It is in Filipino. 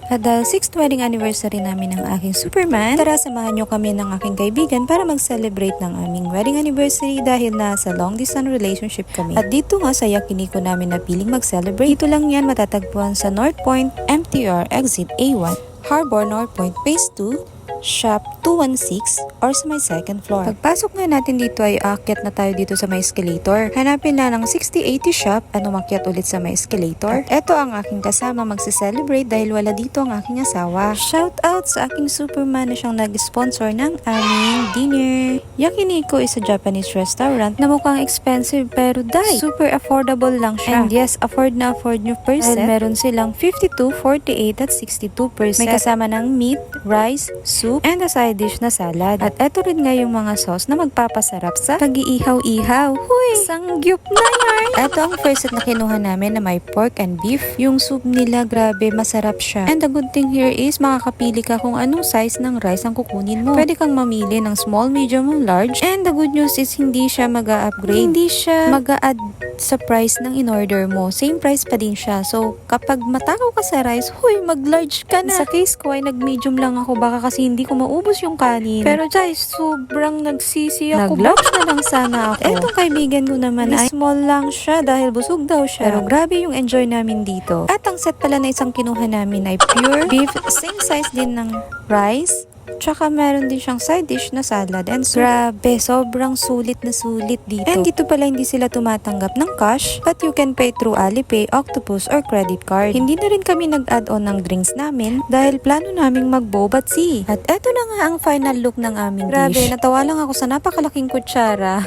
At dahil 6th wedding anniversary namin ng aking Superman, tara samahan nyo kami ng aking kaibigan para mag-celebrate ng aming wedding anniversary dahil nasa long distance relationship kami. At dito nga sa Yakiniko namin napiling mag-celebrate. Dito lang yan matatagpuan sa North Point MTR Exit A1, Harbor North Point Phase 2, Shop 216 or sa may second floor. Pagpasok nga natin dito ay aakyat na tayo dito sa may escalator. Hanapin na ng 6080 shop at umakyat ulit sa may escalator. At eto ang aking kasama magse-celebrate dahil wala dito ang aking asawa. Shout out sa aking Superman na siyang nag-sponsor ng aming dinner. Yakiniko is a Japanese restaurant na mukhang expensive pero super affordable lang siya. And yes, afford na afford nyo per set. And meron silang 52, 48 at 62 per set. May kasama ng meat, rice, soup, and a side dish na salad. At eto rin nga yung mga sauce na magpapasarap sa pag-iihaw-ihaw. Huy! Sangyup na yan! Eto ang first set na kinuha namin na may pork and beef. Yung soup nila, grabe, masarap siya. And the good thing here is makakapili ka kung anong size ng rice ang kukunin mo. Pwede kang mamili ng small, medium, o large. And the good news is hindi siya mag-a-upgrade. Hindi siya mag-a-add sa price ng in-order mo. Same price pa din siya. So, kapag matakaw ka sa rice, huy, mag-large ka na. Sa case ko ay nag-medium lang ako baka kasi hindi ko maubos yung kanin. Pero guys, sobrang nagsisi ako. Nag-large na lang sana ako. Etong kaibigan ko naman ay small lang siya dahil busog daw siya. Pero grabe yung enjoy namin dito. At ang set pala na isang kinuha namin ay pure beef. Same size din ng rice. Tsaka meron din siyang side dish na salad and soup. Grabe, sobrang sulit na sulit dito. And dito pala hindi sila tumatanggap ng cash, but you can pay through Alipay, Octopus, or credit card. Hindi na rin kami nag-add-on ng drinks namin dahil plano naming mag-boba tea. At eto na nga ang final look ng aming dish. Grabe, natawa lang ako sa napakalaking kutsara.